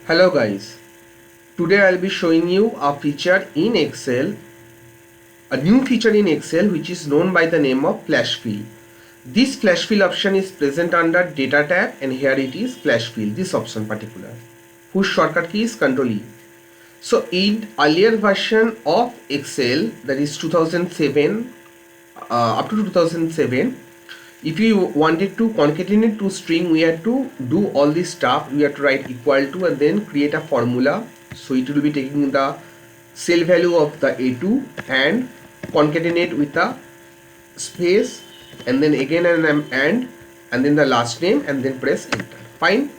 Hello guys, today I'll be showing you a feature in Excel, a new feature in Excel which is known by the name of flash fill. This flash fill option is present under data tab and here it is flash fill, this option particular, whose shortcut key is Ctrl E. So in earlier version of Excel, that is 2007 up to 2007, if you wanted to concatenate two string, we had to do all this stuff. We have to write equal to and then create a formula. So it will be taking the cell value of the A2 and concatenate with a space and then again an and then the last name and then press enter. Fine.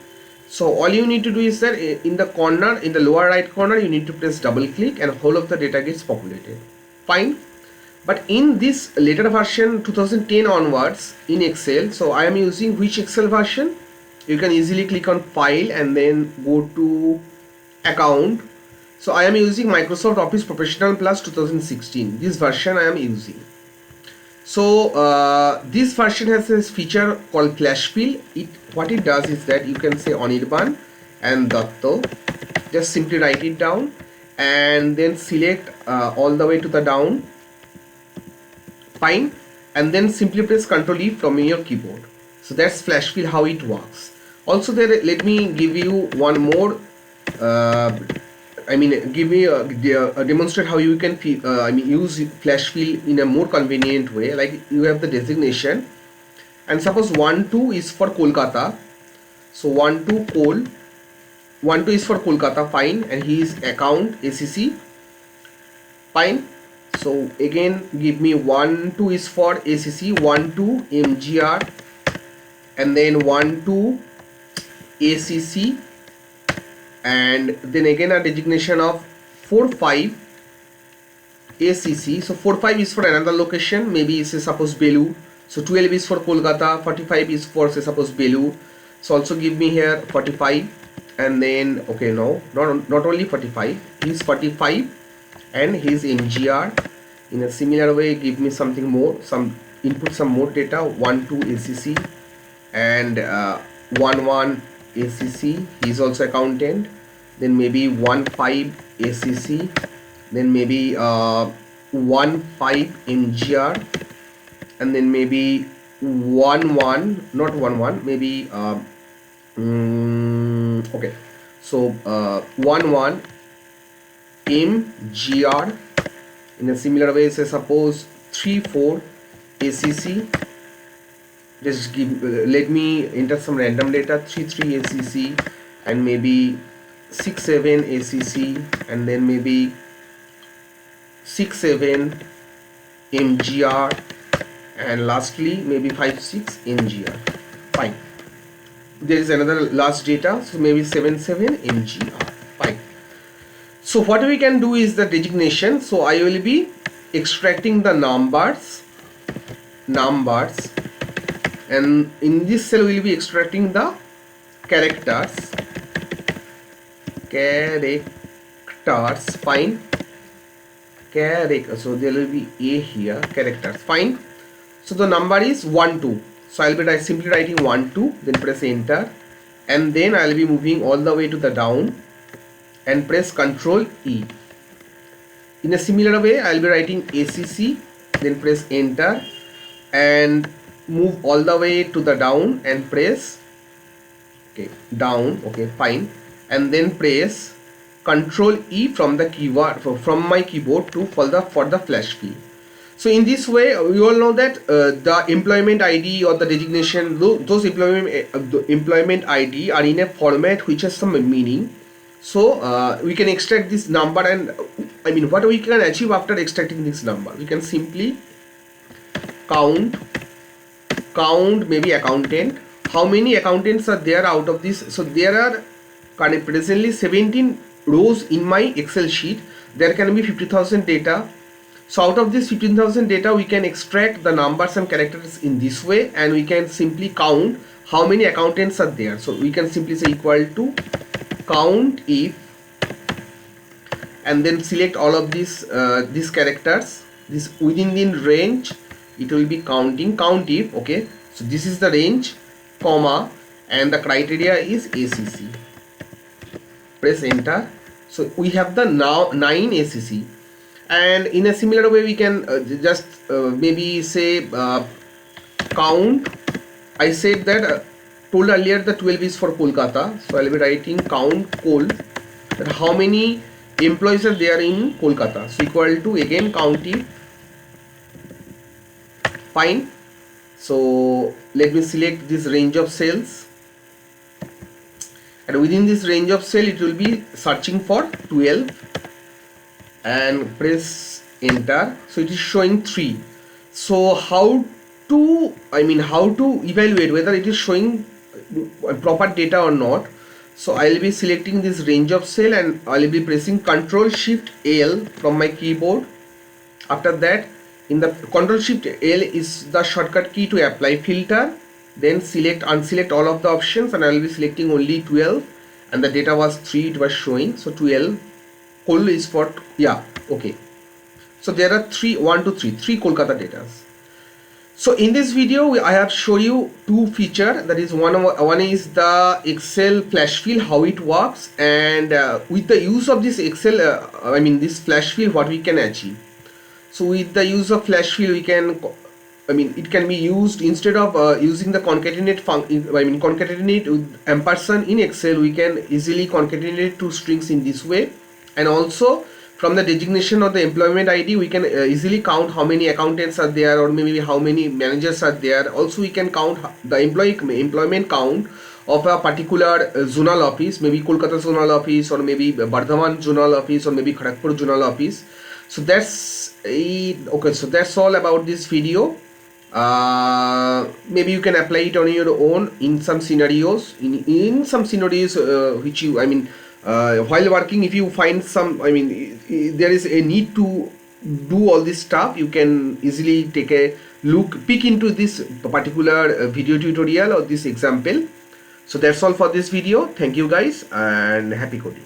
So all you need to do is that in the corner, in the lower right corner, you need to press double click and whole of the data gets populated. Fine. But in this later version 2010 onwards in Excel, so I am using which Excel version? You can easily click on file and then go to account. So I am using Microsoft Office Professional Plus 2016. This version I am using. So this version has this feature called flash fill. What it does is that you can say Anirban and Datto. Just simply write it down and then select all the way to the down. Fine, and then simply press Ctrl E from your keyboard. So that's flash fill, how it works. Also there, let me give you one more demonstrate how you can use flash fill in a more convenient way. Like you have the designation and suppose 1-2 is for Kolkata, so 1-2 is for Kolkata, fine, and his account ACC, fine. So again give me 1-2 is for ACC, 1-2 MGR and then 1-2 ACC and then again a designation of 4-5 ACC. So 4-5 is for another location, maybe say suppose Belur. So 12 is for Kolkata, 45 is for say suppose Belur. So also give me here 45 and then okay, no, not only 45, he's 45 and his MGR. In a similar way, give me something more, input some more data, 1-2 ACC and 1-1 ACC, he is also accountant, then maybe 1-5 ACC, then maybe 1-5 MGR and then maybe 1-1, not 1-1, maybe okay, so 1-1 MGR. In a similar way, say suppose 3-4 ACC. Just give let me enter some random data, 3-3 ACC and maybe 6-7 ACC and then maybe 6-7 MGR and lastly maybe 5-6 MGR. Fine. There is another last data, so maybe 7-7 MGR. Fine. So what we can do is the designation. So I will be extracting the numbers and in this cell we will be extracting the characters, fine, so there will be A here, characters, fine. So the number is 1-2, so I will be simply writing 1-2, then press enter and then I will be moving all the way to the down and press Ctrl E. In a similar way, I will be writing ACC, then press enter and move all the way to the down and press down, okay, fine, and then press Ctrl E from the keyboard from my keyboard to for the flash fill. So in this way, we all know that the employment ID or the designation, those employment ID are in a format which has some meaning. So we can extract this number and what we can achieve after extracting this number, we can simply count maybe accountant, how many accountants are there out of this. So there are presently 17 rows in my Excel sheet. There can be 50,000 data. So out of this 15,000 data we can extract the numbers and characters in this way and we can simply count how many accountants are there. So we can simply say equal to count if and then select all of these characters, this within the range it will be counting, count if, okay, so this is the range, comma, and the criteria is ACC. press enter. So we have the now 9 ACC, and in a similar way we can just maybe say count. I said that told earlier the 12 is for Kolkata, so I'll be writing count Kol, that how many employees are there in Kolkata. So equal to again count it. Fine. So let me select this range of cells, and within this range of cell it will be searching for 12 and press enter. So it is showing 3. So how to evaluate whether it is showing proper data or not? So I will be selecting this range of cell and I will be pressing Ctrl Shift L from my keyboard. After that, in the Ctrl Shift L is the shortcut key to apply filter. Then select unselect all of the options, and I will be selecting only 12, and the data was 3 it was showing. So 12 Kol is for, yeah, okay. So there are 3 Kolkata data. So in this video I have shown you two features, that is one is the Excel flash fill, how it works, and with the use of this Excel this flash fill, what we can achieve. So with the use of flash fill, we can it can be used instead of using the concatenate concatenate with ampersand in Excel. We can easily concatenate two strings in this way, and also from the designation of the employment ID we can easily count how many accountants are there, or maybe how many managers are there. Also we can count the employment count of a particular zonal office, maybe Kolkata zonal office, or maybe Bardhaman zonal office, or maybe Kharagpur zonal office. So that's okay. So that's all about this video. Maybe you can apply it on your own in some scenarios. In some scenarios which you while working, if you find some there is a need to do all this stuff, you can easily take a peek into this particular video tutorial or this example. So that's all for this video. Thank you guys, and happy coding.